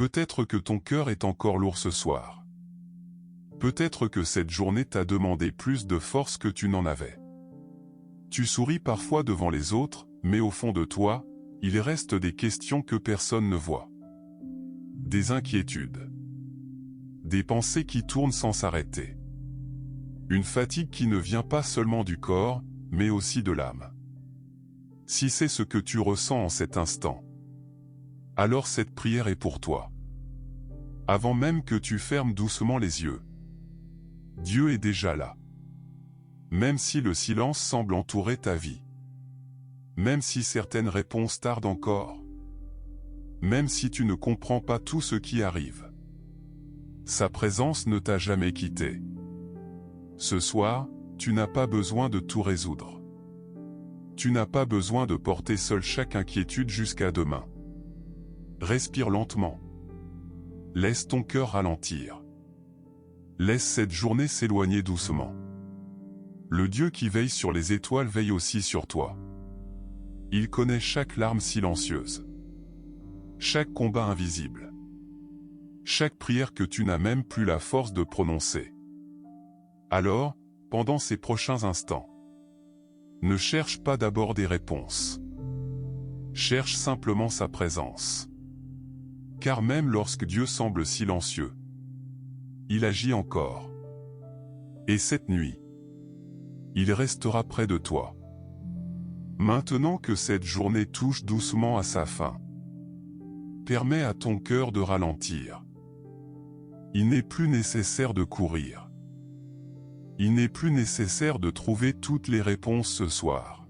Peut-être que ton cœur est encore lourd ce soir. Peut-être que cette journée t'a demandé plus de force que tu n'en avais. Tu souris parfois devant les autres, mais au fond de toi, il reste des questions que personne ne voit. Des inquiétudes. Des pensées qui tournent sans s'arrêter. Une fatigue qui ne vient pas seulement du corps, mais aussi de l'âme. Si c'est ce que tu ressens en cet instant, alors cette prière est pour toi. Avant même que tu fermes doucement les yeux, Dieu est déjà là. Même si le silence semble entourer ta vie. Même si certaines réponses tardent encore. Même si tu ne comprends pas tout ce qui arrive. Sa présence ne t'a jamais quitté. Ce soir, tu n'as pas besoin de tout résoudre. Tu n'as pas besoin de porter seul chaque inquiétude jusqu'à demain. Respire lentement. Laisse ton cœur ralentir. Laisse cette journée s'éloigner doucement. Le Dieu qui veille sur les étoiles veille aussi sur toi. Il connaît chaque larme silencieuse. Chaque combat invisible. Chaque prière que tu n'as même plus la force de prononcer. Alors, pendant ces prochains instants, ne cherche pas d'abord des réponses. Cherche simplement sa présence. Car même lorsque Dieu semble silencieux, il agit encore. Et cette nuit, il restera près de toi. Maintenant que cette journée touche doucement à sa fin, permets à ton cœur de ralentir. Il n'est plus nécessaire de courir. Il n'est plus nécessaire de trouver toutes les réponses ce soir.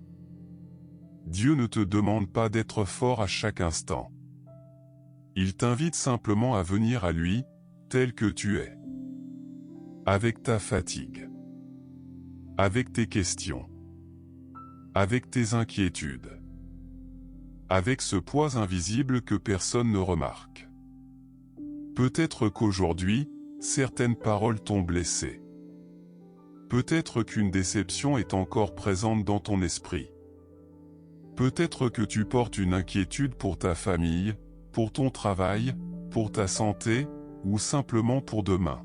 Dieu ne te demande pas d'être fort à chaque instant. Il t'invite simplement à venir à lui, tel que tu es. Avec ta fatigue. Avec tes questions. Avec tes inquiétudes. Avec ce poids invisible que personne ne remarque. Peut-être qu'aujourd'hui, certaines paroles t'ont blessé. Peut-être qu'une déception est encore présente dans ton esprit. Peut-être que tu portes une inquiétude pour ta famille, pour ton travail, pour ta santé, ou simplement pour demain.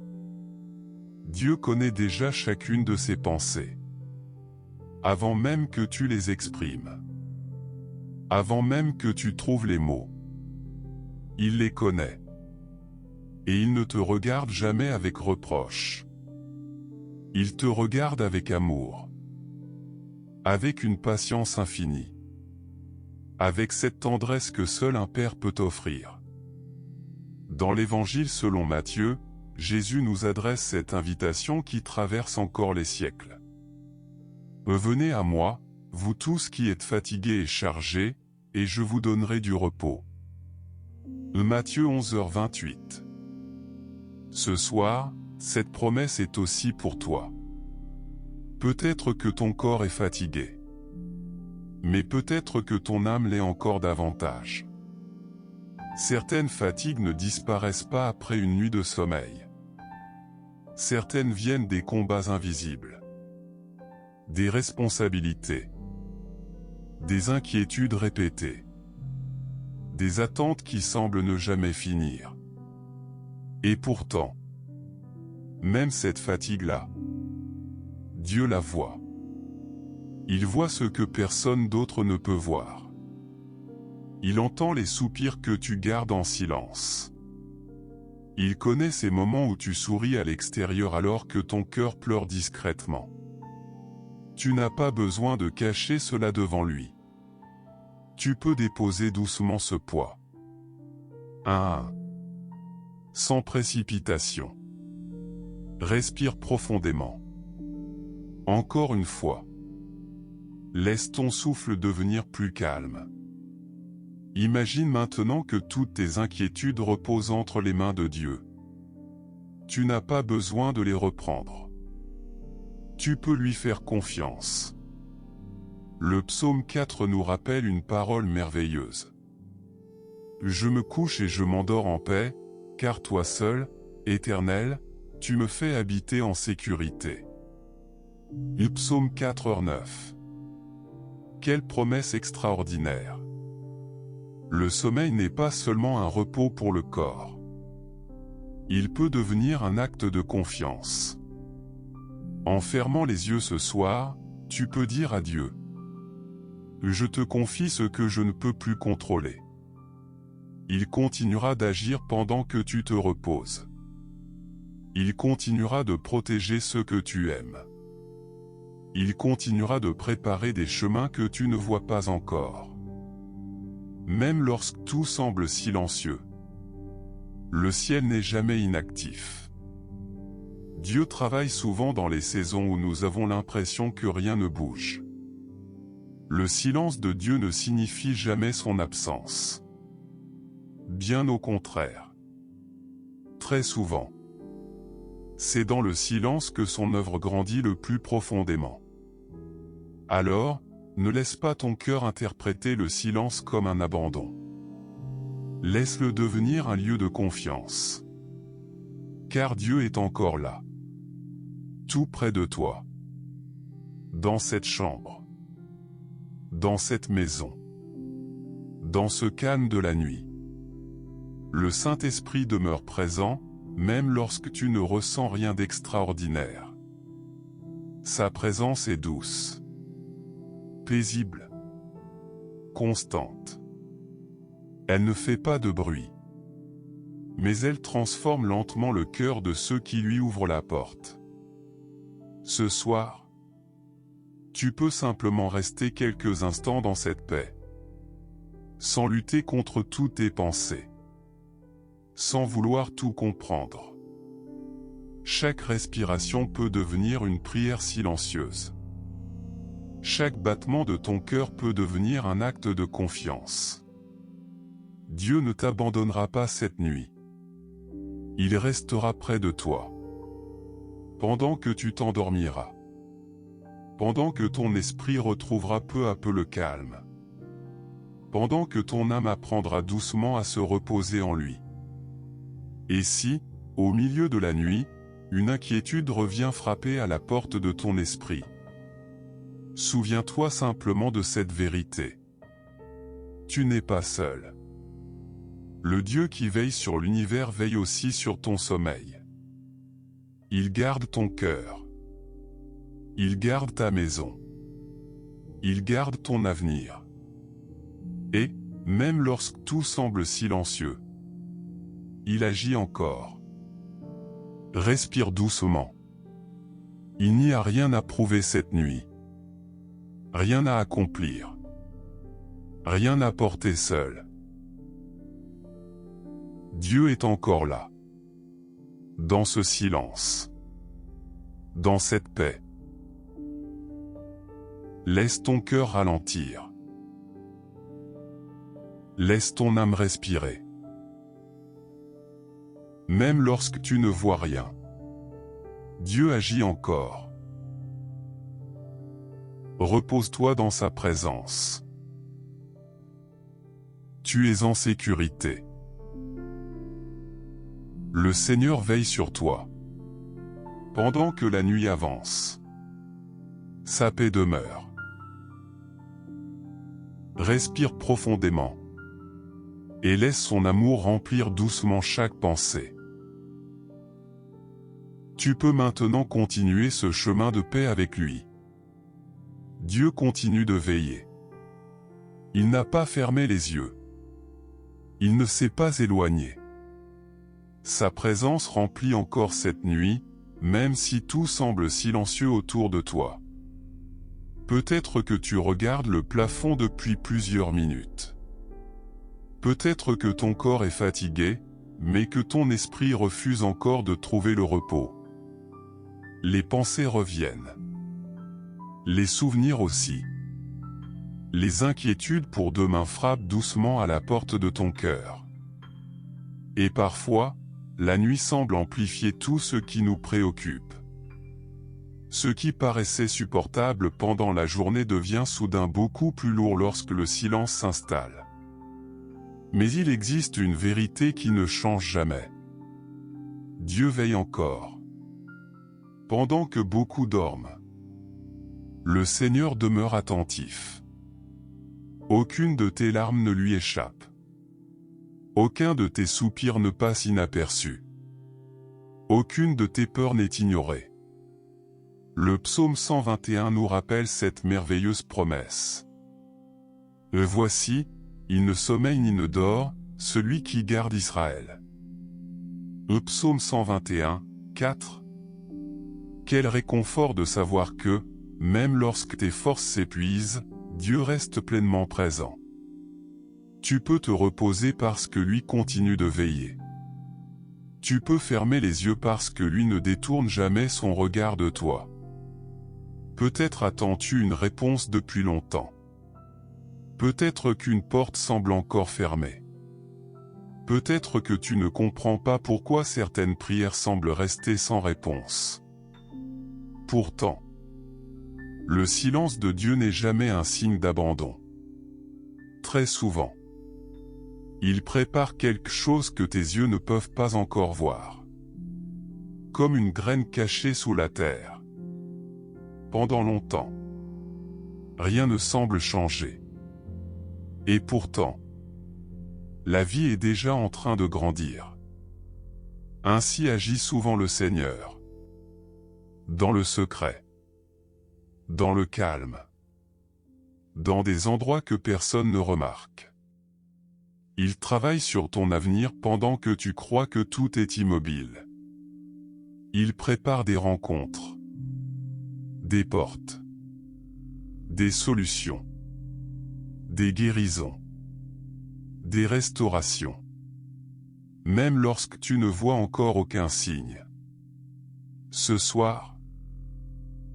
Dieu connaît déjà chacune de ces pensées. Avant même que tu les exprimes. Avant même que tu trouves les mots. Il les connaît. Et il ne te regarde jamais avec reproche. Il te regarde avec amour. Avec une patience infinie. Avec cette tendresse que seul un Père peut offrir. Dans l'Évangile selon Matthieu, Jésus nous adresse cette invitation qui traverse encore les siècles. Venez à moi, vous tous qui êtes fatigués et chargés, et je vous donnerai du repos. Matthieu 11h28. Ce soir, cette promesse est aussi pour toi. Peut-être que ton corps est fatigué. Mais peut-être que ton âme l'est encore davantage. Certaines fatigues ne disparaissent pas après une nuit de sommeil. Certaines viennent des combats invisibles. Des responsabilités. Des inquiétudes répétées. Des attentes qui semblent ne jamais finir. Et pourtant, même cette fatigue-là, Dieu la voit. Il voit ce que personne d'autre ne peut voir. Il entend les soupirs que tu gardes en silence. Il connaît ces moments où tu souris à l'extérieur alors que ton cœur pleure discrètement. Tu n'as pas besoin de cacher cela devant lui. Tu peux déposer doucement ce poids. Un à un. Sans précipitation. Respire profondément. Encore une fois. Laisse ton souffle devenir plus calme. Imagine maintenant que toutes tes inquiétudes reposent entre les mains de Dieu. Tu n'as pas besoin de les reprendre. Tu peux lui faire confiance. Le psaume 4 nous rappelle une parole merveilleuse. Je me couche et je m'endors en paix, car toi seul, Éternel, tu me fais habiter en sécurité. Psaume 4h9. Quelle promesse extraordinaire! Le sommeil n'est pas seulement un repos pour le corps. Il peut devenir un acte de confiance. En fermant les yeux ce soir, tu peux dire à Dieu: je te confie ce que je ne peux plus contrôler. Il continuera d'agir pendant que tu te reposes. Il continuera de protéger ceux que tu aimes. Il continuera de préparer des chemins que tu ne vois pas encore. Même lorsque tout semble silencieux, le ciel n'est jamais inactif. Dieu travaille souvent dans les saisons où nous avons l'impression que rien ne bouge. Le silence de Dieu ne signifie jamais son absence. Bien au contraire. Très souvent, c'est dans le silence que son œuvre grandit le plus profondément. Alors, ne laisse pas ton cœur interpréter le silence comme un abandon. Laisse-le devenir un lieu de confiance. Car Dieu est encore là. Tout près de toi. Dans cette chambre. Dans cette maison. Dans ce calme de la nuit. Le Saint-Esprit demeure présent, même lorsque tu ne ressens rien d'extraordinaire. Sa présence est douce, paisible, constante. Elle ne fait pas de bruit, mais elle transforme lentement le cœur de ceux qui lui ouvrent la porte. Ce soir, tu peux simplement rester quelques instants dans cette paix, sans lutter contre toutes tes pensées, sans vouloir tout comprendre. Chaque respiration peut devenir une prière silencieuse. Chaque battement de ton cœur peut devenir un acte de confiance. Dieu ne t'abandonnera pas cette nuit. Il restera près de toi. Pendant que tu t'endormiras. Pendant que ton esprit retrouvera peu à peu le calme. Pendant que ton âme apprendra doucement à se reposer en lui. Et si, au milieu de la nuit, une inquiétude revient frapper à la porte de ton esprit, souviens-toi simplement de cette vérité. Tu n'es pas seul. Le Dieu qui veille sur l'univers veille aussi sur ton sommeil. Il garde ton cœur. Il garde ta maison. Il garde ton avenir. Et, même lorsque tout semble silencieux, il agit encore. Respire doucement. Il n'y a rien à prouver cette nuit. Rien à accomplir. Rien à porter seul. Dieu est encore là. Dans ce silence. Dans cette paix. Laisse ton cœur ralentir. Laisse ton âme respirer. Même lorsque tu ne vois rien, Dieu agit encore. Repose-toi dans sa présence. Tu es en sécurité. Le Seigneur veille sur toi. Pendant que la nuit avance, sa paix demeure. Respire profondément et laisse son amour remplir doucement chaque pensée. Tu peux maintenant continuer ce chemin de paix avec lui. Dieu continue de veiller. Il n'a pas fermé les yeux. Il ne s'est pas éloigné. Sa présence remplit encore cette nuit, même si tout semble silencieux autour de toi. Peut-être que tu regardes le plafond depuis plusieurs minutes. Peut-être que ton corps est fatigué, mais que ton esprit refuse encore de trouver le repos. Les pensées reviennent. Les souvenirs aussi. Les inquiétudes pour demain frappent doucement à la porte de ton cœur. Et parfois, la nuit semble amplifier tout ce qui nous préoccupe. Ce qui paraissait supportable pendant la journée devient soudain beaucoup plus lourd lorsque le silence s'installe. Mais il existe une vérité qui ne change jamais. Dieu veille encore. Pendant que beaucoup dorment, le Seigneur demeure attentif. Aucune de tes larmes ne lui échappe. Aucun de tes soupirs ne passe inaperçu. Aucune de tes peurs n'est ignorée. Le psaume 121 nous rappelle cette merveilleuse promesse. Voici, il ne sommeille ni ne dort, celui qui garde Israël. Psaume 121, 4. Quel réconfort de savoir que, même lorsque tes forces s'épuisent, Dieu reste pleinement présent. Tu peux te reposer parce que lui continue de veiller. Tu peux fermer les yeux parce que lui ne détourne jamais son regard de toi. Peut-être attends-tu une réponse depuis longtemps. Peut-être qu'une porte semble encore fermée. Peut-être que tu ne comprends pas pourquoi certaines prières semblent rester sans réponse. Pourtant, le silence de Dieu n'est jamais un signe d'abandon. Très souvent, il prépare quelque chose que tes yeux ne peuvent pas encore voir. Comme une graine cachée sous la terre. Pendant longtemps, rien ne semble changer. Et pourtant, la vie est déjà en train de grandir. Ainsi agit souvent le Seigneur. Dans le secret. Dans le calme. Dans des endroits que personne ne remarque. Il travaille sur ton avenir pendant que tu crois que tout est immobile. Il prépare des rencontres. Des portes. Des solutions. Des guérisons. Des restaurations. Même lorsque tu ne vois encore aucun signe. Ce soir,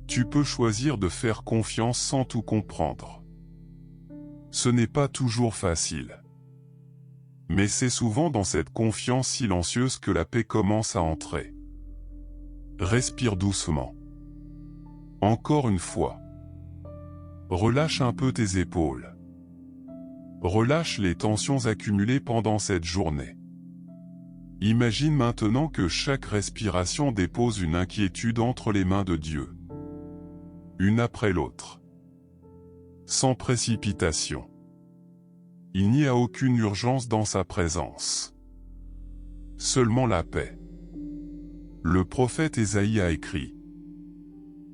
tu peux choisir de faire confiance sans tout comprendre. Ce n'est pas toujours facile. Mais c'est souvent dans cette confiance silencieuse que la paix commence à entrer. Respire doucement. Encore une fois. Relâche un peu tes épaules. Relâche les tensions accumulées pendant cette journée. Imagine maintenant que chaque respiration dépose une inquiétude entre les mains de Dieu. Une après l'autre. Sans précipitation. Il n'y a aucune urgence dans sa présence. Seulement la paix. Le prophète Ésaïe a écrit :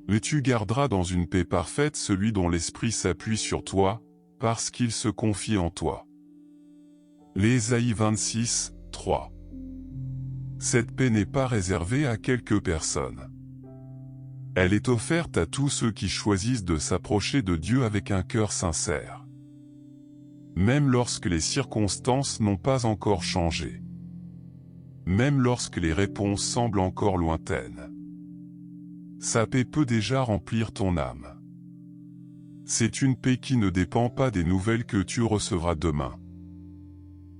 Et tu garderas dans une paix parfaite celui dont l'esprit s'appuie sur toi, parce qu'il se confie en toi. Ésaïe 26, 3. Cette paix n'est pas réservée à quelques personnes. Elle est offerte à tous ceux qui choisissent de s'approcher de Dieu avec un cœur sincère. Même lorsque les circonstances n'ont pas encore changé. Même lorsque les réponses semblent encore lointaines. Sa paix peut déjà remplir ton âme. C'est une paix qui ne dépend pas des nouvelles que tu recevras demain.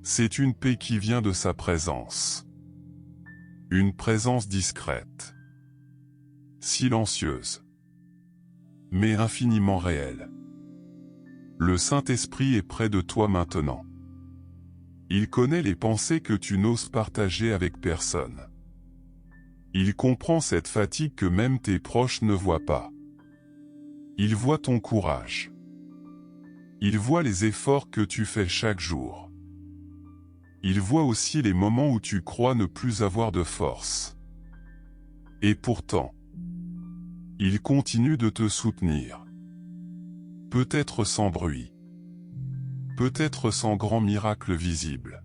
C'est une paix qui vient de sa présence. Une présence discrète. Silencieuse. Mais infiniment réelle. Le Saint-Esprit est près de toi maintenant. Il connaît les pensées que tu n'oses partager avec personne. Il comprend cette fatigue que même tes proches ne voient pas. Il voit ton courage. Il voit les efforts que tu fais chaque jour. Il voit aussi les moments où tu crois ne plus avoir de force. Et pourtant, il continue de te soutenir. Peut-être sans bruit. Peut-être sans grand miracle visible.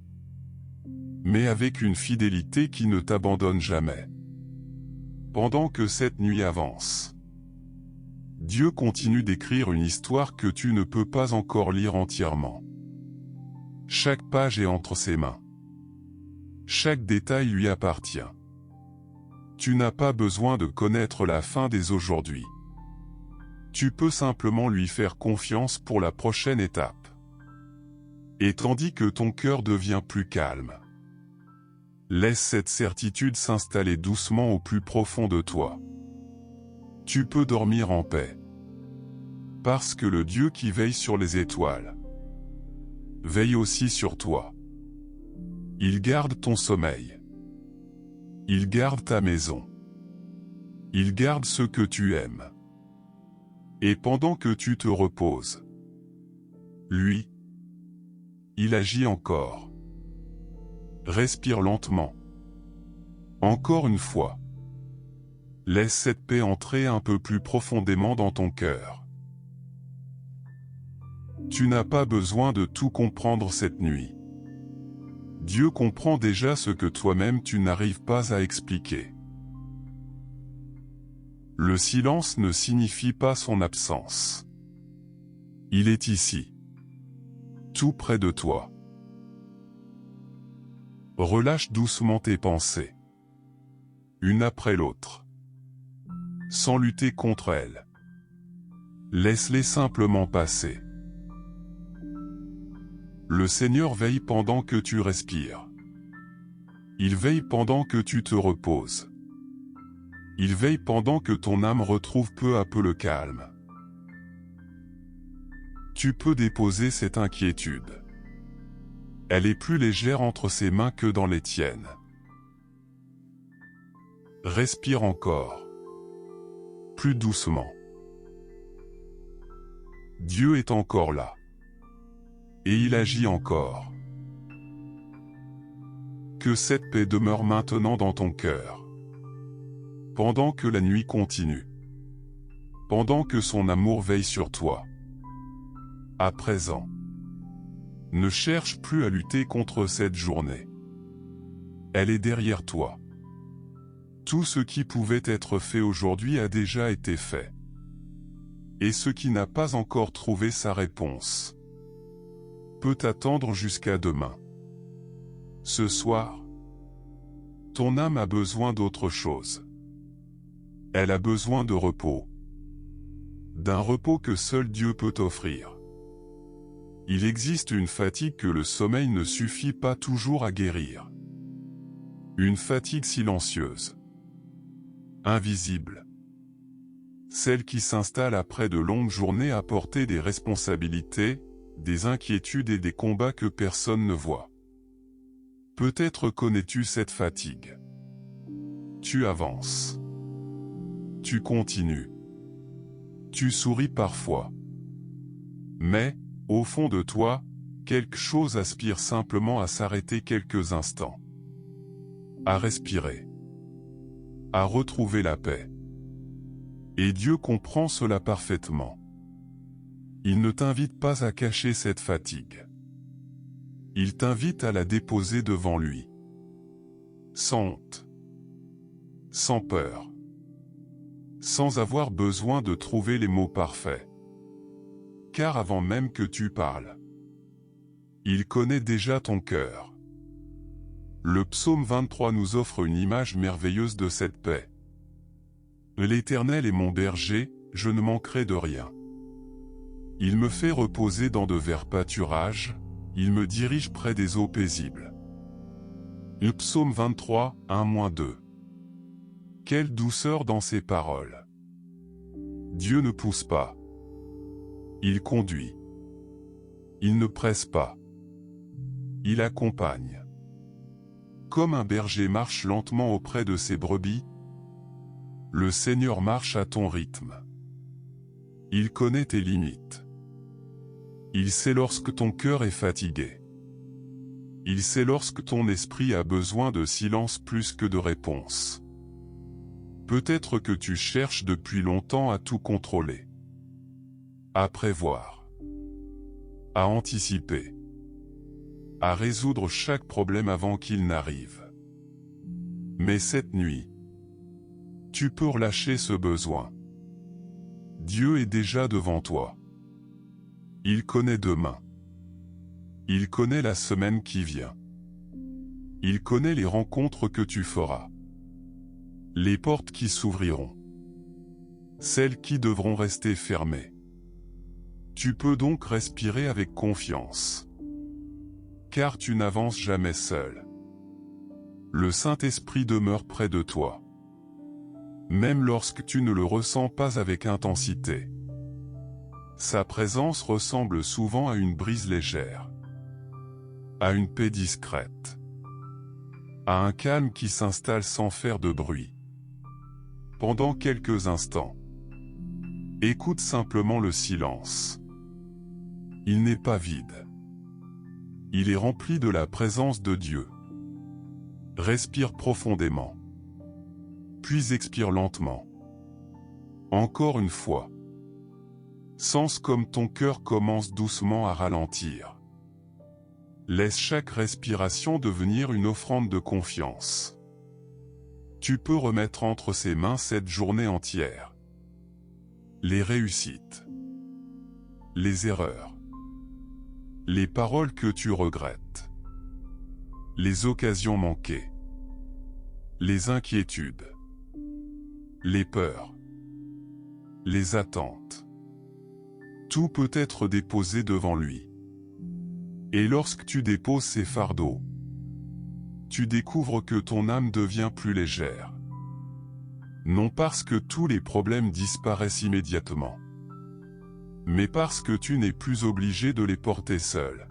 Mais avec une fidélité qui ne t'abandonne jamais. Pendant que cette nuit avance, Dieu continue d'écrire une histoire que tu ne peux pas encore lire entièrement. Chaque page est entre ses mains. Chaque détail lui appartient. Tu n'as pas besoin de connaître la fin des aujourd'hui. Tu peux simplement lui faire confiance pour la prochaine étape. Et tandis que ton cœur devient plus calme, laisse cette certitude s'installer doucement au plus profond de toi. Tu peux dormir en paix. Parce que le Dieu qui veille sur les étoiles veille aussi sur toi. Il garde ton sommeil. Il garde ta maison. Il garde ce que tu aimes. Et pendant que tu te reposes, lui, il agit encore. Respire lentement. Encore une fois. Laisse cette paix entrer un peu plus profondément dans ton cœur. Tu n'as pas besoin de tout comprendre cette nuit. Dieu comprend déjà ce que toi-même tu n'arrives pas à expliquer. Le silence ne signifie pas son absence. Il est ici. Tout près de toi. Relâche doucement tes pensées. Une après l'autre. Sans lutter contre elles. Laisse-les simplement passer. Le Seigneur veille pendant que tu respires. Il veille pendant que tu te reposes. Il veille pendant que ton âme retrouve peu à peu le calme. Tu peux déposer cette inquiétude. Elle est plus légère entre ses mains que dans les tiennes. Respire encore. Plus doucement. Dieu est encore là. Et il agit encore. Que cette paix demeure maintenant dans ton cœur. Pendant que la nuit continue. Pendant que son amour veille sur toi. À présent. Ne cherche plus à lutter contre cette journée. Elle est derrière toi. Tout ce qui pouvait être fait aujourd'hui a déjà été fait. Et ce qui n'a pas encore trouvé sa réponse peut attendre jusqu'à demain. Ce soir, ton âme a besoin d'autre chose. Elle a besoin de repos. D'un repos que seul Dieu peut offrir. Il existe une fatigue que le sommeil ne suffit pas toujours à guérir. Une fatigue silencieuse. Invisible. Celle qui s'installe après de longues journées à porter des responsabilités, des inquiétudes et des combats que personne ne voit. Peut-être connais-tu cette fatigue. Tu avances. Tu continues. Tu souris parfois. Mais, au fond de toi, quelque chose aspire simplement à s'arrêter quelques instants. À respirer. À retrouver la paix. Et Dieu comprend cela parfaitement. Il ne t'invite pas à cacher cette fatigue. Il t'invite à la déposer devant lui. Sans honte. Sans peur. Sans avoir besoin de trouver les mots parfaits. Car avant même que tu parles, il connaît déjà ton cœur. Le psaume 23 nous offre une image merveilleuse de cette paix. L'Éternel est mon berger, je ne manquerai de rien. Il me fait reposer dans de verts pâturages, il me dirige près des eaux paisibles. Le psaume 23, 1-2. Quelle douceur dans ces paroles. Dieu ne pousse pas. Il conduit. Il ne presse pas. Il accompagne. Comme un berger marche lentement auprès de ses brebis, le Seigneur marche à ton rythme. Il connaît tes limites. Il sait lorsque ton cœur est fatigué. Il sait lorsque ton esprit a besoin de silence plus que de réponse. Peut-être que tu cherches depuis longtemps à tout contrôler. À prévoir. À anticiper. À résoudre chaque problème avant qu'il n'arrive. Mais cette nuit, tu peux relâcher ce besoin. Dieu est déjà devant toi. Il connaît demain. Il connaît la semaine qui vient. Il connaît les rencontres que tu feras. Les portes qui s'ouvriront. Celles qui devront rester fermées. Tu peux donc respirer avec confiance. Car tu n'avances jamais seul. Le Saint-Esprit demeure près de toi. Même lorsque tu ne le ressens pas avec intensité. Sa présence ressemble souvent à une brise légère. À une paix discrète. À un calme qui s'installe sans faire de bruit. Pendant quelques instants. Écoute simplement le silence. Il n'est pas vide. Il est rempli de la présence de Dieu. Respire profondément. puis expire lentement. Encore une fois. Sens comme ton cœur commence doucement à ralentir. Laisse chaque respiration devenir une offrande de confiance. Tu peux remettre entre ses mains cette journée entière. Les réussites. Les erreurs. Les paroles que tu regrettes. Les occasions manquées. Les inquiétudes. Les peurs. Les attentes. Tout peut être déposé devant lui. Et lorsque tu déposes ces fardeaux, tu découvres que ton âme devient plus légère. Non parce que tous les problèmes disparaissent immédiatement, mais parce que tu n'es plus obligé de les porter seul.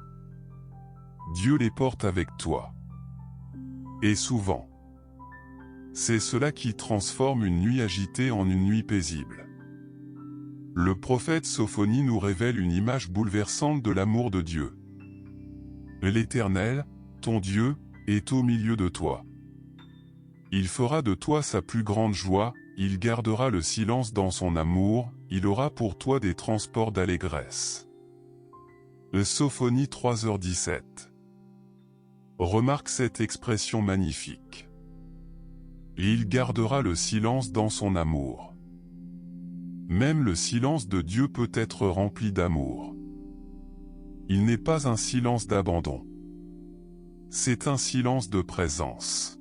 Dieu les porte avec toi. Et souvent, c'est cela qui transforme une nuit agitée en une nuit paisible. Le prophète Sophonie nous révèle une image bouleversante de l'amour de Dieu. L'Éternel, ton Dieu, est au milieu de toi. Il fera de toi sa plus grande joie, il gardera le silence dans son amour, il aura pour toi des transports d'allégresse. Sophonie 3h17. Remarque cette expression magnifique. Il gardera le silence dans son amour. Même le silence de Dieu peut être rempli d'amour. Il n'est pas un silence d'abandon. C'est un silence de présence.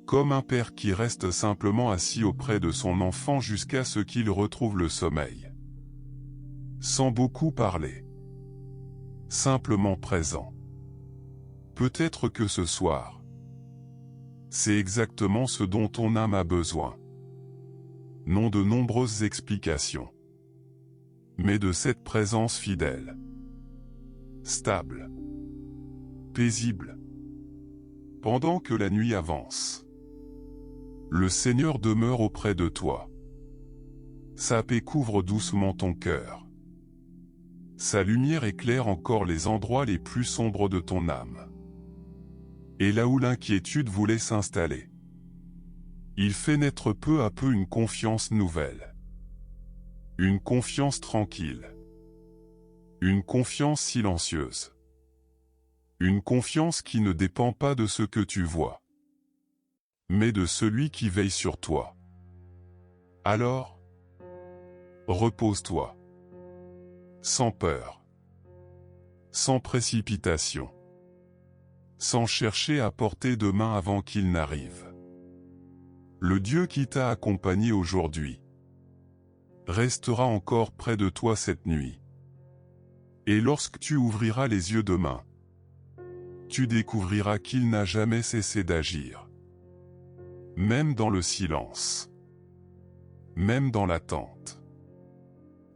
Comme un père qui reste simplement assis auprès de son enfant jusqu'à ce qu'il retrouve le sommeil. Sans beaucoup parler. Simplement présent. Peut-être que ce soir, c'est exactement ce dont ton âme a besoin. Non de nombreuses explications, mais de cette présence fidèle, stable, paisible. Pendant que la nuit avance, le Seigneur demeure auprès de toi. Sa paix couvre doucement ton cœur. Sa lumière éclaire encore les endroits les plus sombres de ton âme. Et là où l'inquiétude voulait s'installer, il fait naître peu à peu une confiance nouvelle. Une confiance tranquille. Une confiance silencieuse. Une confiance qui ne dépend pas de ce que tu vois, mais de celui qui veille sur toi. Alors, repose-toi. Sans peur. Sans précipitation. Sans chercher à porter demain avant qu'il n'arrive. Le Dieu qui t'a accompagné aujourd'hui restera encore près de toi cette nuit. Et lorsque tu ouvriras les yeux demain, tu découvriras qu'il n'a jamais cessé d'agir. Même dans le silence. Même dans l'attente.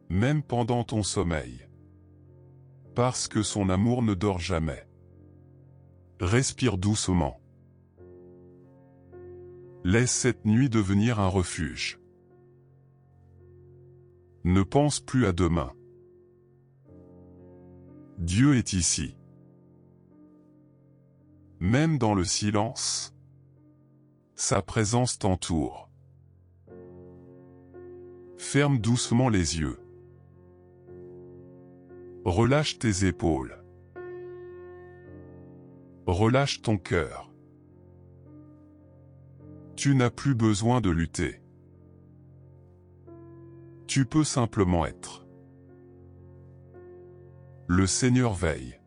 Même pendant ton sommeil. Parce que son amour ne dort jamais. Respire doucement. Laisse cette nuit devenir un refuge. Ne pense plus à demain. Dieu est ici. Même dans le silence, sa présence t'entoure. Ferme doucement les yeux. Relâche tes épaules. Relâche ton cœur. Tu n'as plus besoin de lutter. Tu peux simplement être. Le Seigneur veille.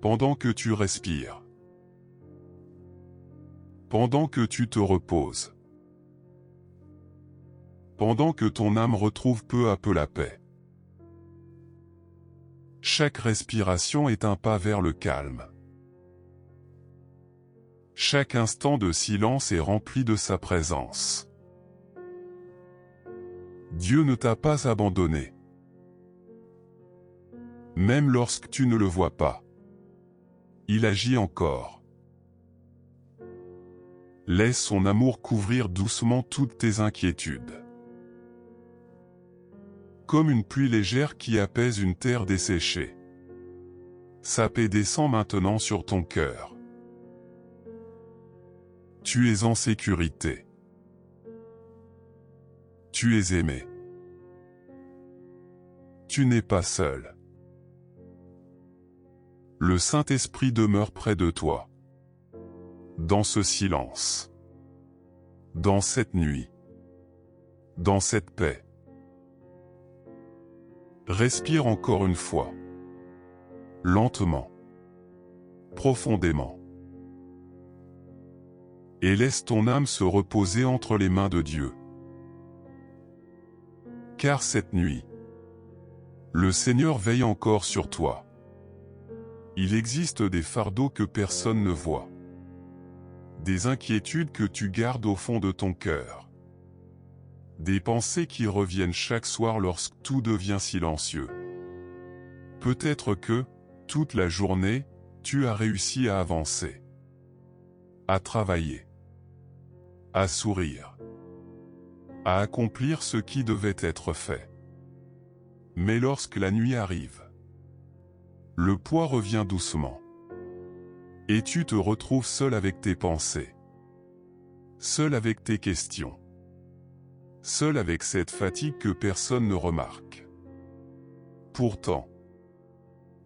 Pendant que tu respires. Pendant que tu te reposes. Pendant que ton âme retrouve peu à peu la paix. Chaque respiration est un pas vers le calme. Chaque instant de silence est rempli de sa présence. Dieu ne t'a pas abandonné. Même lorsque tu ne le vois pas, il agit encore. Laisse son amour couvrir doucement toutes tes inquiétudes. Comme une pluie légère qui apaise une terre desséchée. Sa paix descend maintenant sur ton cœur. Tu es en sécurité. Tu es aimé. Tu n'es pas seul. Le Saint-Esprit demeure près de toi. Dans ce silence. Dans cette nuit. Dans cette paix. Respire encore une fois. Lentement. Profondément. Et laisse ton âme se reposer entre les mains de Dieu. Car cette nuit, le Seigneur veille encore sur toi. Il existe des fardeaux que personne ne voit. Des inquiétudes que tu gardes au fond de ton cœur. Des pensées qui reviennent chaque soir lorsque tout devient silencieux. Peut-être que, toute la journée, tu as réussi à avancer. À travailler. À sourire. À accomplir ce qui devait être fait. Mais lorsque la nuit arrive, le poids revient doucement. Et tu te retrouves seul avec tes pensées. Seul avec tes questions. Seul avec cette fatigue que personne ne remarque. Pourtant,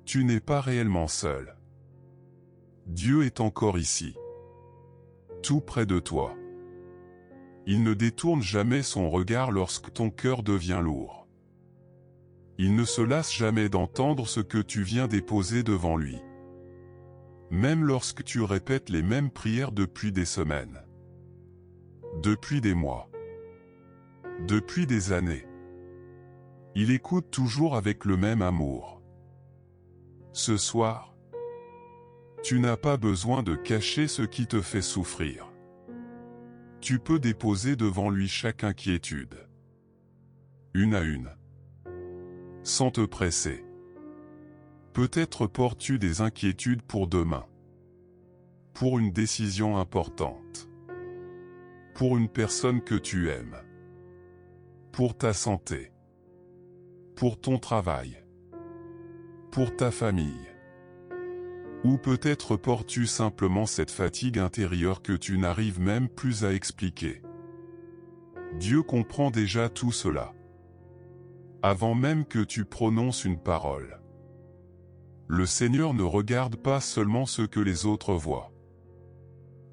tu n'es pas réellement seul. Dieu est encore ici. Tout près de toi. Il ne détourne jamais son regard lorsque ton cœur devient lourd. Il ne se lasse jamais d'entendre ce que tu viens déposer devant lui. Même lorsque tu répètes les mêmes prières depuis des semaines. Depuis des mois. Depuis des années. Il écoute toujours avec le même amour. Ce soir, tu n'as pas besoin de cacher ce qui te fait souffrir. Tu peux déposer devant lui chaque inquiétude. Une à une. Sans te presser. Peut-être portes-tu des inquiétudes pour demain. Pour une décision importante. Pour une personne que tu aimes. Pour ta santé. Pour ton travail. Pour ta famille. Ou peut-être portes-tu simplement cette fatigue intérieure que tu n'arrives même plus à expliquer. Dieu comprend déjà tout cela. Avant même que tu prononces une parole. Le Seigneur ne regarde pas seulement ce que les autres voient.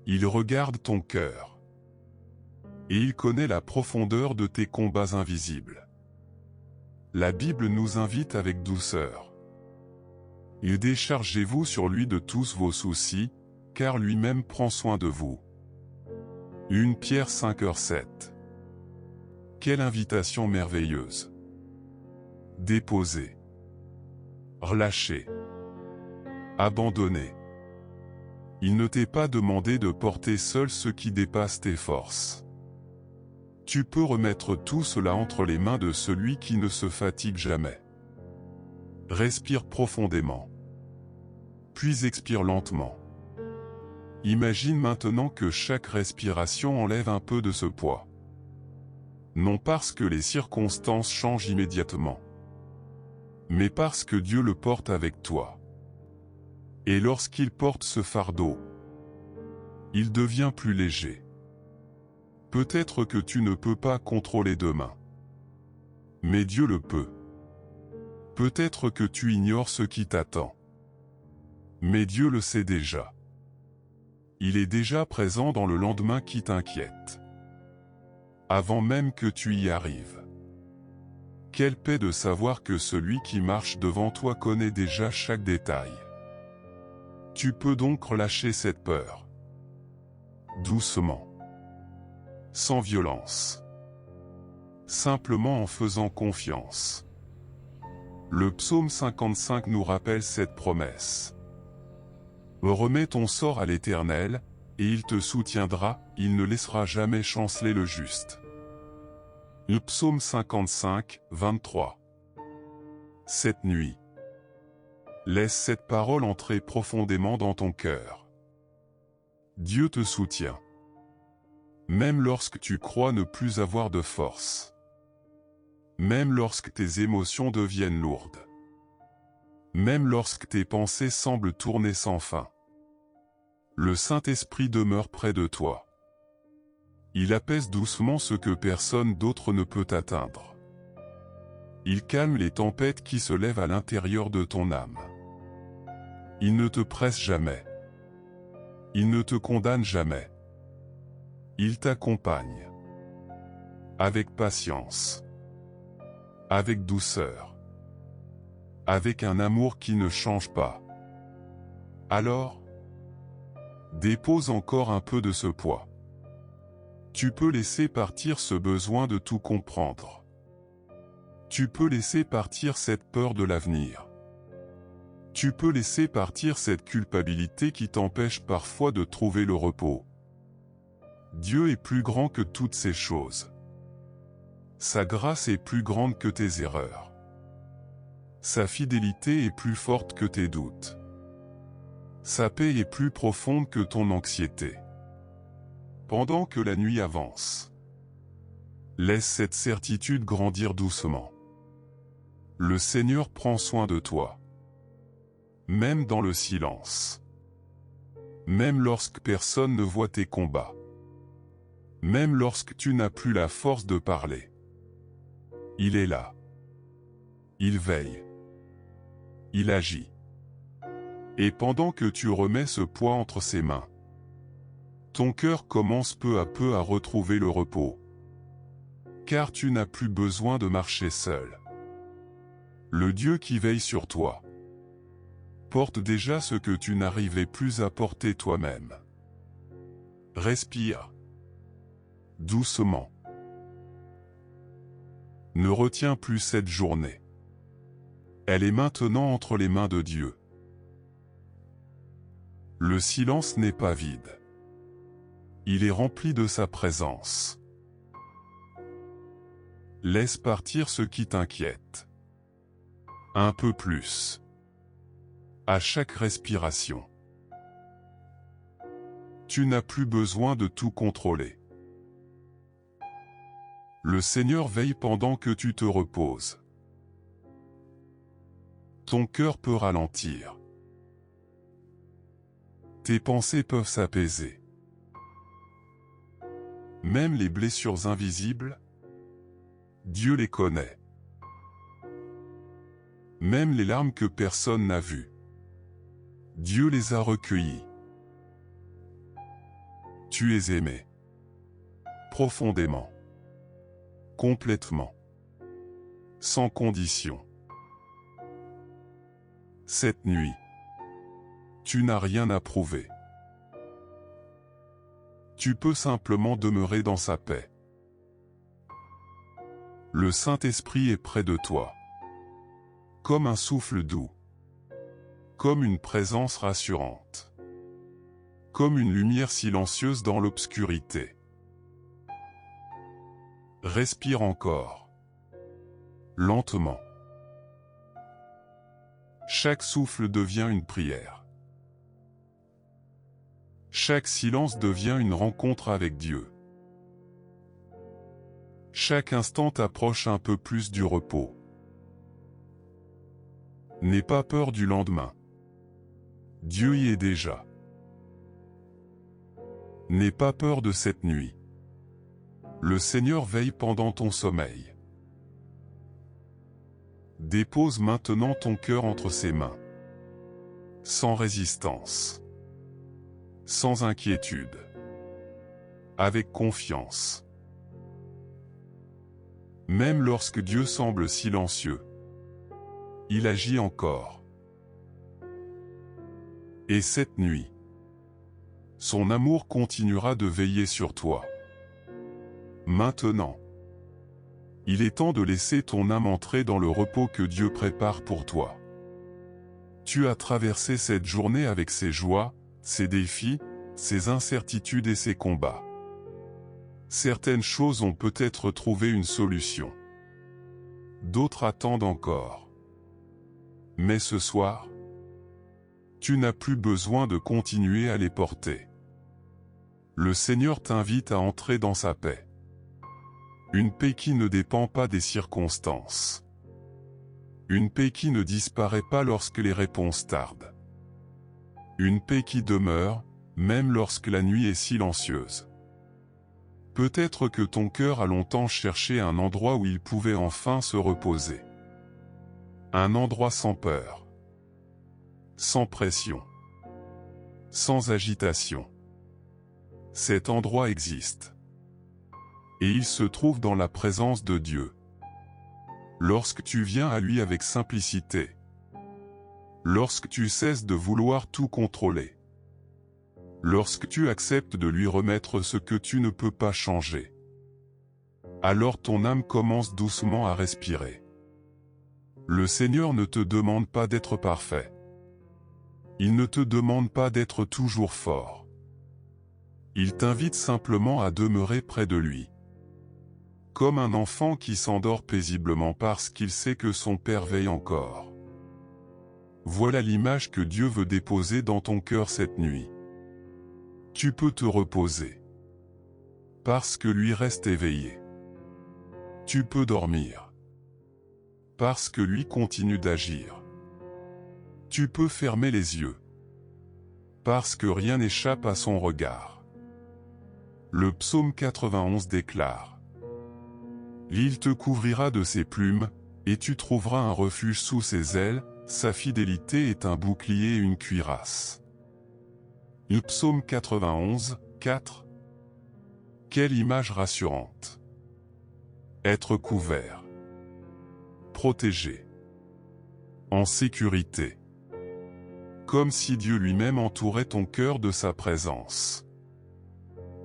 Il regarde ton cœur. Et il connaît la profondeur de tes combats invisibles. La Bible nous invite avec douceur. Et déchargez-vous sur lui de tous vos soucis, car lui-même prend soin de vous. 1 Pierre 5h7. Quelle invitation merveilleuse! Déposer. Relâcher. Abandonner. Il ne t'est pas demandé de porter seul ce qui dépasse tes forces. Tu peux remettre tout cela entre les mains de celui qui ne se fatigue jamais. Respire profondément. Puis expire lentement. Imagine maintenant que chaque respiration enlève un peu de ce poids. Non parce que les circonstances changent immédiatement, mais parce que Dieu le porte avec toi. Et lorsqu'il porte ce fardeau, il devient plus léger. Peut-être que tu ne peux pas contrôler demain, mais Dieu le peut. Peut-être que tu ignores ce qui t'attend. Mais Dieu le sait déjà. Il est déjà présent dans le lendemain qui t'inquiète. Avant même que tu y arrives. Quelle paix de savoir que celui qui marche devant toi connaît déjà chaque détail. Tu peux donc relâcher cette peur. Doucement. Sans violence. Simplement en faisant confiance. Le psaume 55 nous rappelle cette promesse. Remets ton sort à l'Éternel, et il te soutiendra, il ne laissera jamais chanceler le juste. Le psaume 55, 23. Cette nuit, laisse cette parole entrer profondément dans ton cœur. Dieu te soutient. Même lorsque tu crois ne plus avoir de force. Même lorsque tes émotions deviennent lourdes. Même lorsque tes pensées semblent tourner sans fin. Le Saint-Esprit demeure près de toi. Il apaise doucement ce que personne d'autre ne peut atteindre. Il calme les tempêtes qui se lèvent à l'intérieur de ton âme. Il ne te presse jamais. Il ne te condamne jamais. Il t'accompagne. Avec patience. Avec douceur. Avec un amour qui ne change pas. Alors, dépose encore un peu de ce poids. Tu peux laisser partir ce besoin de tout comprendre. Tu peux laisser partir cette peur de l'avenir. Tu peux laisser partir cette culpabilité qui t'empêche parfois de trouver le repos. Dieu est plus grand que toutes ces choses. Sa grâce est plus grande que tes erreurs. Sa fidélité est plus forte que tes doutes. Sa paix est plus profonde que ton anxiété. Pendant que la nuit avance, laisse cette certitude grandir doucement. Le Seigneur prend soin de toi. Même dans le silence. Même lorsque personne ne voit tes combats. Même lorsque tu n'as plus la force de parler. Il est là. Il veille. Il agit. Et pendant que tu remets ce poids entre ses mains, ton cœur commence peu à peu à retrouver le repos. Car tu n'as plus besoin de marcher seul. Le Dieu qui veille sur toi porte déjà ce que tu n'arrivais plus à porter toi-même. Respire. Doucement. Ne retiens plus cette journée. Elle est maintenant entre les mains de Dieu. Le silence n'est pas vide. Il est rempli de sa présence. Laisse partir ce qui t'inquiète. Un peu plus. À chaque respiration. Tu n'as plus besoin de tout contrôler. Le Seigneur veille pendant que tu te reposes. Ton cœur peut ralentir. Tes pensées peuvent s'apaiser. Même les blessures invisibles, Dieu les connaît. Même les larmes que personne n'a vues, Dieu les a recueillies. Tu es aimé. Profondément. Complètement. Sans condition. Cette nuit, tu n'as rien à prouver. Tu peux simplement demeurer dans sa paix. Le Saint-Esprit est près de toi. Comme un souffle doux. Comme une présence rassurante. Comme une lumière silencieuse dans l'obscurité. Respire encore. Lentement. Chaque souffle devient une prière. Chaque silence devient une rencontre avec Dieu. Chaque instant t'approche un peu plus du repos. N'aie pas peur du lendemain. Dieu y est déjà. N'aie pas peur de cette nuit. Le Seigneur veille pendant ton sommeil. Dépose maintenant ton cœur entre ses mains. Sans résistance. Sans inquiétude. Avec confiance. Même lorsque Dieu semble silencieux, il agit encore. Et cette nuit, son amour continuera de veiller sur toi. Maintenant, il est temps de laisser ton âme entrer dans le repos que Dieu prépare pour toi. Tu as traversé cette journée avec ses joies, ses défis, ses incertitudes et ses combats. Certaines choses ont peut-être trouvé une solution. D'autres attendent encore. Mais ce soir, tu n'as plus besoin de continuer à les porter. Le Seigneur t'invite à entrer dans sa paix. Une paix qui ne dépend pas des circonstances. Une paix qui ne disparaît pas lorsque les réponses tardent. Une paix qui demeure, même lorsque la nuit est silencieuse. Peut-être que ton cœur a longtemps cherché un endroit où il pouvait enfin se reposer. Un endroit sans peur, sans pression, sans agitation. Cet endroit existe. Et il se trouve dans la présence de Dieu. Lorsque tu viens à lui avec simplicité, lorsque tu cesses de vouloir tout contrôler, lorsque tu acceptes de lui remettre ce que tu ne peux pas changer, alors ton âme commence doucement à respirer. Le Seigneur ne te demande pas d'être parfait. Il ne te demande pas d'être toujours fort. Il t'invite simplement à demeurer près de lui. Comme un enfant qui s'endort paisiblement parce qu'il sait que son Père veille encore. Voilà l'image que Dieu veut déposer dans ton cœur cette nuit. Tu peux te reposer. Parce que lui reste éveillé. Tu peux dormir. Parce que lui continue d'agir. Tu peux fermer les yeux. Parce que rien n'échappe à son regard. Le psaume 91 déclare: Il te couvrira de ses plumes, et tu trouveras un refuge sous ses ailes, sa fidélité est un bouclier et une cuirasse. Le psaume 91, 4. Quelle image rassurante! Être couvert, protégé, en sécurité. Comme si Dieu lui-même entourait ton cœur de sa présence.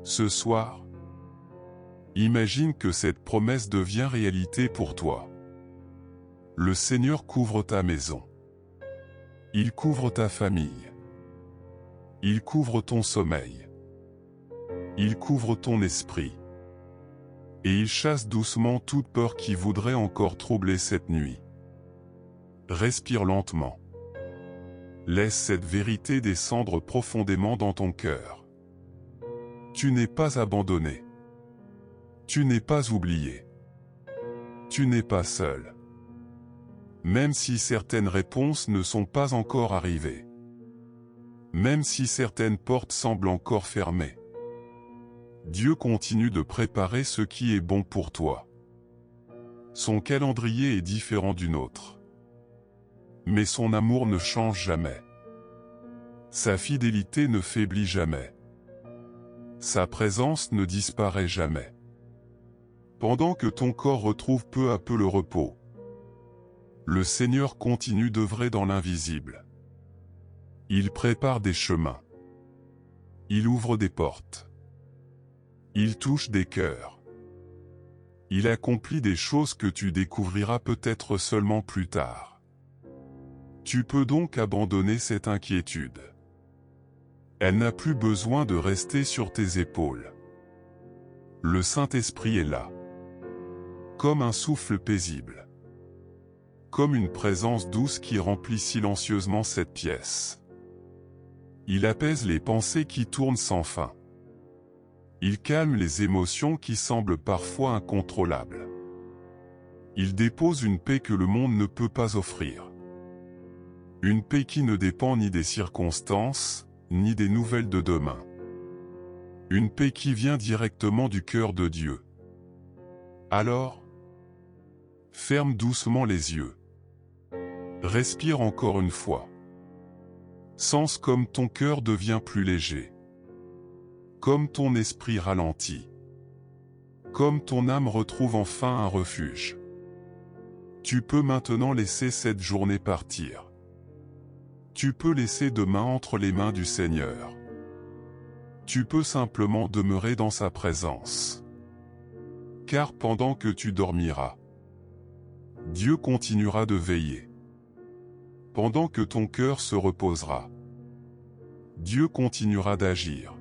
Ce soir, imagine que cette promesse devient réalité pour toi. Le Seigneur couvre ta maison. Il couvre ta famille. Il couvre ton sommeil. Il couvre ton esprit. Et il chasse doucement toute peur qui voudrait encore troubler cette nuit. Respire lentement. Laisse cette vérité descendre profondément dans ton cœur. Tu n'es pas abandonné. Tu n'es pas oublié. Tu n'es pas seul. Même si certaines réponses ne sont pas encore arrivées. Même si certaines portes semblent encore fermées. Dieu continue de préparer ce qui est bon pour toi. Son calendrier est différent du nôtre. Mais son amour ne change jamais. Sa fidélité ne faiblit jamais. Sa présence ne disparaît jamais. Pendant que ton corps retrouve peu à peu le repos, le Seigneur continue d'œuvrer dans l'invisible. Il prépare des chemins. Il ouvre des portes. Il touche des cœurs. Il accomplit des choses que tu découvriras peut-être seulement plus tard. Tu peux donc abandonner cette inquiétude. Elle n'a plus besoin de rester sur tes épaules. Le Saint-Esprit est là. Comme un souffle paisible. Comme une présence douce qui remplit silencieusement cette pièce. Il apaise les pensées qui tournent sans fin. Il calme les émotions qui semblent parfois incontrôlables. Il dépose une paix que le monde ne peut pas offrir. Une paix qui ne dépend ni des circonstances, ni des nouvelles de demain. Une paix qui vient directement du cœur de Dieu. Alors, ferme doucement les yeux. Respire encore une fois. Sens comme ton cœur devient plus léger. Comme ton esprit ralentit. Comme ton âme retrouve enfin un refuge. Tu peux maintenant laisser cette journée partir. Tu peux laisser demain entre les mains du Seigneur. Tu peux simplement demeurer dans sa présence. Car pendant que tu dormiras, Dieu continuera de veiller. Pendant que ton cœur se reposera, Dieu continuera d'agir.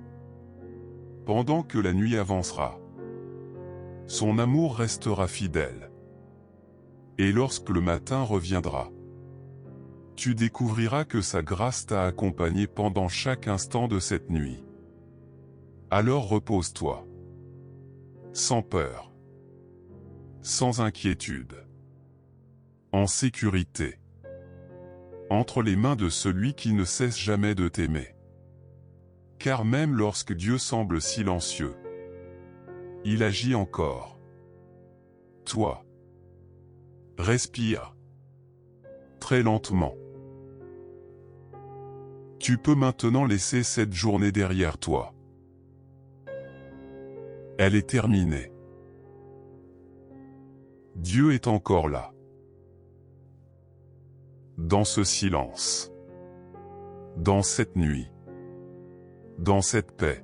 Pendant que la nuit avancera, son amour restera fidèle. Et lorsque le matin reviendra, tu découvriras que sa grâce t'a accompagné pendant chaque instant de cette nuit. Alors repose-toi. Sans peur. Sans inquiétude. En sécurité. Entre les mains de celui qui ne cesse jamais de t'aimer. Car même lorsque Dieu semble silencieux, Il agit encore. Toi. Respire. Très lentement. Tu peux maintenant laisser cette journée derrière toi. Elle est terminée. Dieu est encore là. Dans ce silence. Dans cette nuit. Dans cette paix.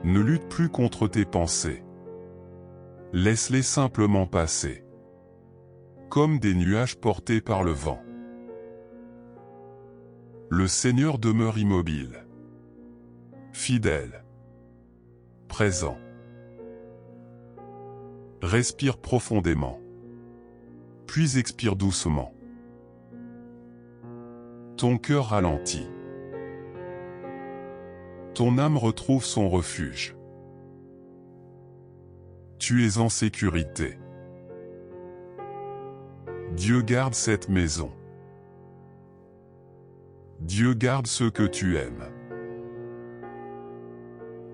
Ne lutte plus contre tes pensées. Laisse-les simplement passer. Comme des nuages portés par le vent. Le Seigneur demeure immobile. Fidèle. Présent. Respire profondément. Puis expire doucement. Ton cœur ralentit. Ton âme retrouve son refuge. Tu es en sécurité. Dieu garde cette maison. Dieu garde ce que tu aimes.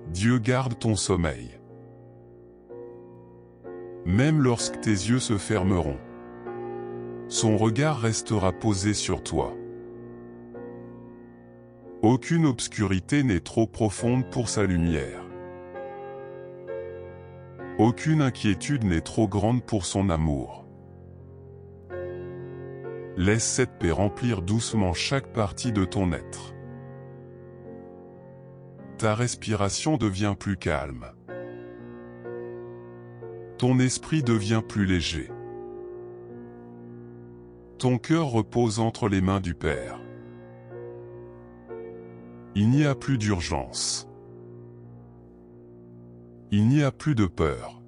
Dieu garde ton sommeil. Même lorsque tes yeux se fermeront, son regard restera posé sur toi. Aucune obscurité n'est trop profonde pour sa lumière. Aucune inquiétude n'est trop grande pour son amour. Laisse cette paix remplir doucement chaque partie de ton être. Ta respiration devient plus calme. Ton esprit devient plus léger. Ton cœur repose entre les mains du Père. Il n'y a plus d'urgence. Il n'y a plus de peur.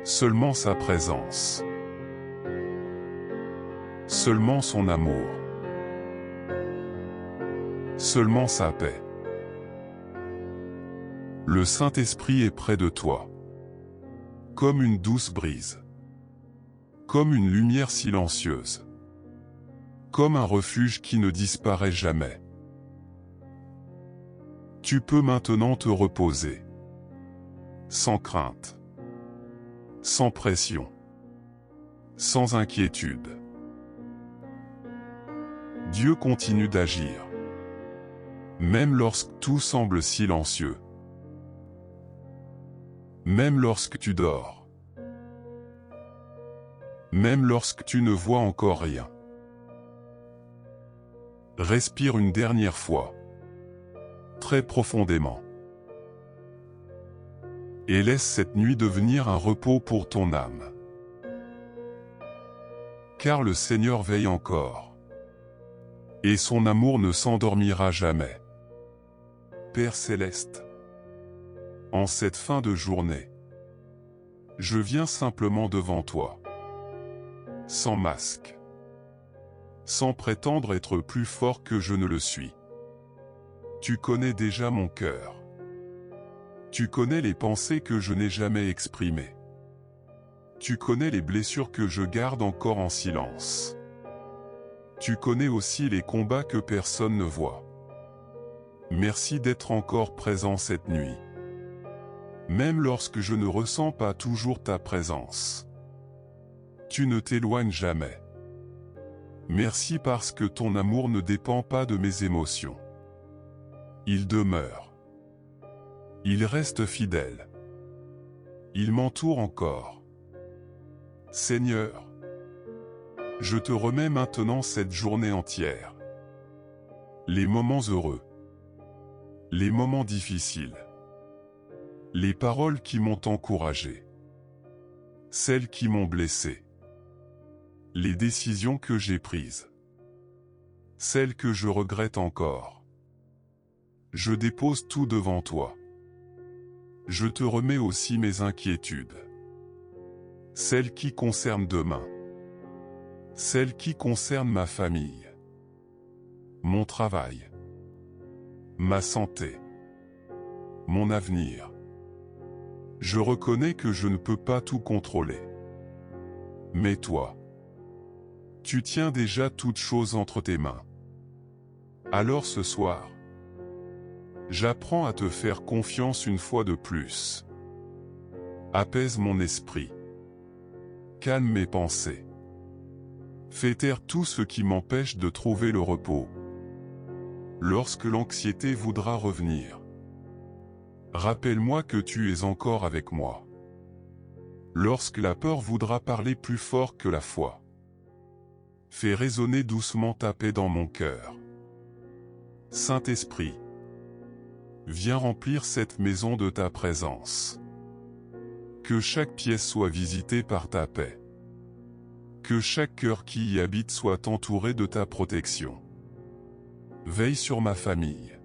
Seulement sa présence. Seulement son amour. Seulement sa paix. Le Saint-Esprit est près de toi. Comme une douce brise. Comme une lumière silencieuse. Comme un refuge qui ne disparaît jamais. Tu peux maintenant te reposer. Sans crainte. Sans pression. Sans inquiétude. Dieu continue d'agir. Même lorsque tout semble silencieux. Même lorsque tu dors. Même lorsque tu ne vois encore rien. Respire une dernière fois. Très profondément. Et laisse cette nuit devenir un repos pour ton âme. Car le Seigneur veille encore. Et son amour ne s'endormira jamais. Père céleste, en cette fin de journée, je viens simplement devant toi. Sans masque. Sans prétendre être plus fort que je ne le suis. Tu connais déjà mon cœur. Tu connais les pensées que je n'ai jamais exprimées. Tu connais les blessures que je garde encore en silence. Tu connais aussi les combats que personne ne voit. Merci d'être encore présent cette nuit. Même lorsque je ne ressens pas toujours ta présence. Tu ne t'éloignes jamais. Merci parce que ton amour ne dépend pas de mes émotions. Il demeure. Il reste fidèle. Il m'entoure encore. Seigneur, je te remets maintenant cette journée entière. Les moments heureux. Les moments difficiles. Les paroles qui m'ont encouragé. Celles qui m'ont blessé. Les décisions que j'ai prises. Celles que je regrette encore. Je dépose tout devant toi. Je te remets aussi mes inquiétudes. Celles qui concernent demain. Celles qui concernent ma famille. Mon travail. Ma santé. Mon avenir. Je reconnais que je ne peux pas tout contrôler. Mais toi, tu tiens déjà toutes choses entre tes mains. Alors ce soir, J'apprends à te faire confiance une fois de plus. Apaise mon esprit. Calme mes pensées. Fais taire tout ce qui m'empêche de trouver le repos. Lorsque l'anxiété voudra revenir, rappelle-moi que tu es encore avec moi. Lorsque la peur voudra parler plus fort que la foi, fais résonner doucement ta paix dans mon cœur. Saint-Esprit, viens remplir cette maison de ta présence. Que chaque pièce soit visitée par ta paix. Que chaque cœur qui y habite soit entouré de ta protection. Veille sur ma famille.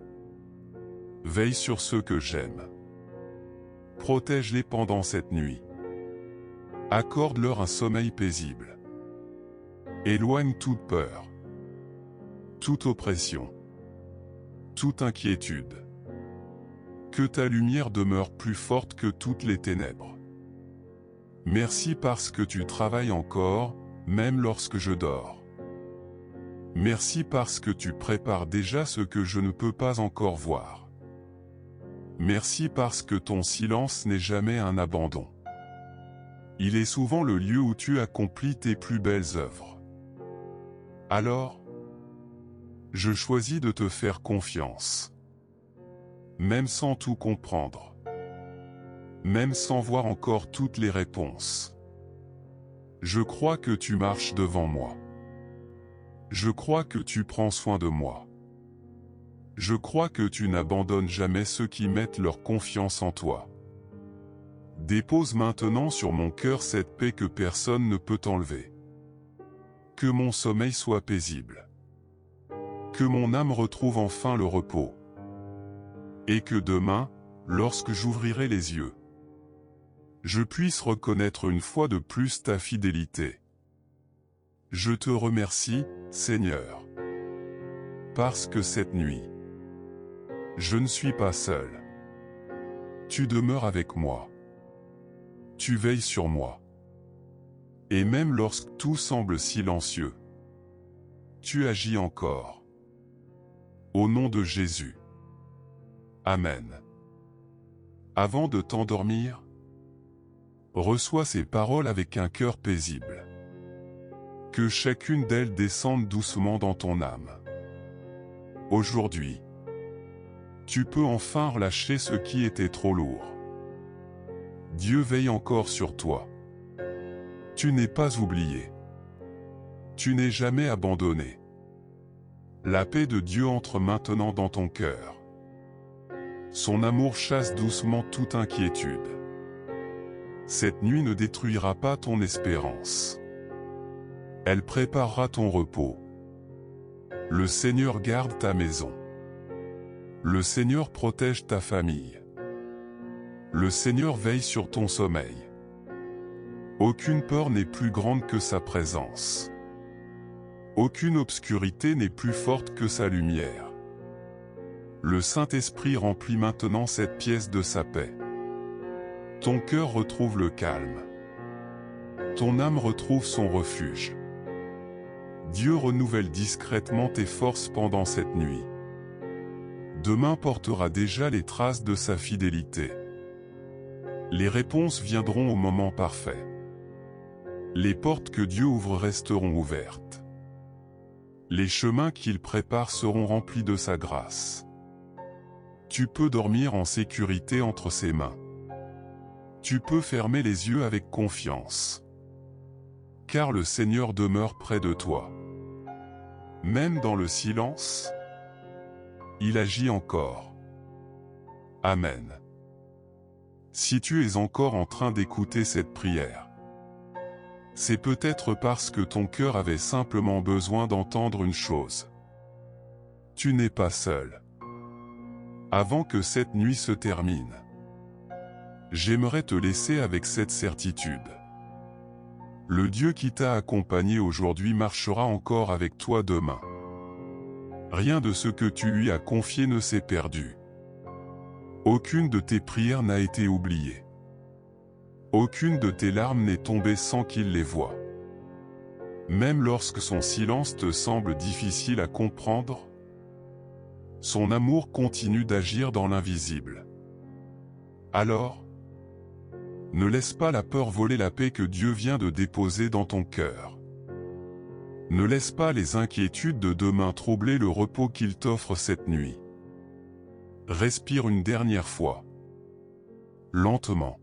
Veille sur ceux que j'aime. Protège-les pendant cette nuit. Accorde-leur un sommeil paisible. Éloigne toute peur, toute oppression, toute inquiétude. Que ta lumière demeure plus forte que toutes les ténèbres. Merci parce que tu travailles encore, même lorsque je dors. Merci parce que tu prépares déjà ce que je ne peux pas encore voir. Merci parce que ton silence n'est jamais un abandon. Il est souvent le lieu où tu accomplis tes plus belles œuvres. Alors, je choisis de te faire confiance. Même sans tout comprendre. Même sans voir encore toutes les réponses. Je crois que tu marches devant moi. Je crois que tu prends soin de moi. Je crois que tu n'abandonnes jamais ceux qui mettent leur confiance en toi. Dépose maintenant sur mon cœur cette paix que personne ne peut enlever. Que mon sommeil soit paisible. Que mon âme retrouve enfin le repos. Et que demain, lorsque j'ouvrirai les yeux, je puisse reconnaître une fois de plus ta fidélité. Je te remercie, Seigneur. Parce que cette nuit, je ne suis pas seul. Tu demeures avec moi. Tu veilles sur moi. Et même lorsque tout semble silencieux, tu agis encore. Au nom de Jésus. Amen. Avant de t'endormir, reçois ces paroles avec un cœur paisible. Que chacune d'elles descende doucement dans ton âme. Aujourd'hui, tu peux enfin relâcher ce qui était trop lourd. Dieu veille encore sur toi. Tu n'es pas oublié. Tu n'es jamais abandonné. La paix de Dieu entre maintenant dans ton cœur. Son amour chasse doucement toute inquiétude. Cette nuit ne détruira pas ton espérance. Elle préparera ton repos. Le Seigneur garde ta maison. Le Seigneur protège ta famille. Le Seigneur veille sur ton sommeil. Aucune peur n'est plus grande que sa présence. Aucune obscurité n'est plus forte que sa lumière. Le Saint-Esprit remplit maintenant cette pièce de sa paix. Ton cœur retrouve le calme. Ton âme retrouve son refuge. Dieu renouvelle discrètement tes forces pendant cette nuit. Demain portera déjà les traces de sa fidélité. Les réponses viendront au moment parfait. Les portes que Dieu ouvre resteront ouvertes. Les chemins qu'il prépare seront remplis de sa grâce. Tu peux dormir en sécurité entre ses mains. Tu peux fermer les yeux avec confiance. Car le Seigneur demeure près de toi. Même dans le silence, il agit encore. Amen. Si tu es encore en train d'écouter cette prière, c'est peut-être parce que ton cœur avait simplement besoin d'entendre une chose. Tu n'es pas seul. Avant que cette nuit se termine, j'aimerais te laisser avec cette certitude. Le Dieu qui t'a accompagné aujourd'hui marchera encore avec toi demain. Rien de ce que tu lui as confié ne s'est perdu. Aucune de tes prières n'a été oubliée. Aucune de tes larmes n'est tombée sans qu'il les voie. Même lorsque son silence te semble difficile à comprendre, Son amour continue d'agir dans l'invisible. Alors, ne laisse pas la peur voler la paix que Dieu vient de déposer dans ton cœur. Ne laisse pas les inquiétudes de demain troubler le repos qu'il t'offre cette nuit. Respire une dernière fois. Lentement.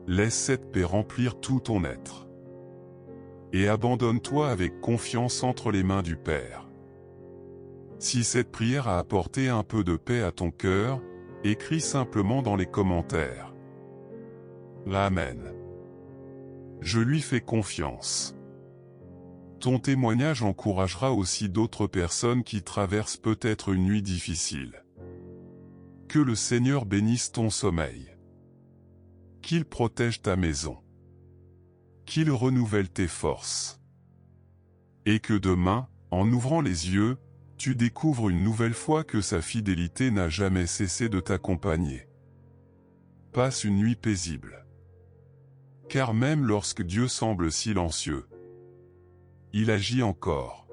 Laisse cette paix remplir tout ton être. Et abandonne-toi avec confiance entre les mains du Père. Si cette prière a apporté un peu de paix à ton cœur, écris simplement dans les commentaires. Amen. Je lui fais confiance. Ton témoignage encouragera aussi d'autres personnes qui traversent peut-être une nuit difficile. Que le Seigneur bénisse ton sommeil. Qu'il protège ta maison. Qu'il renouvelle tes forces. Et que demain, en ouvrant les yeux, tu découvres une nouvelle fois que sa fidélité n'a jamais cessé de t'accompagner. Passe une nuit paisible. Car même lorsque Dieu semble silencieux, il agit encore.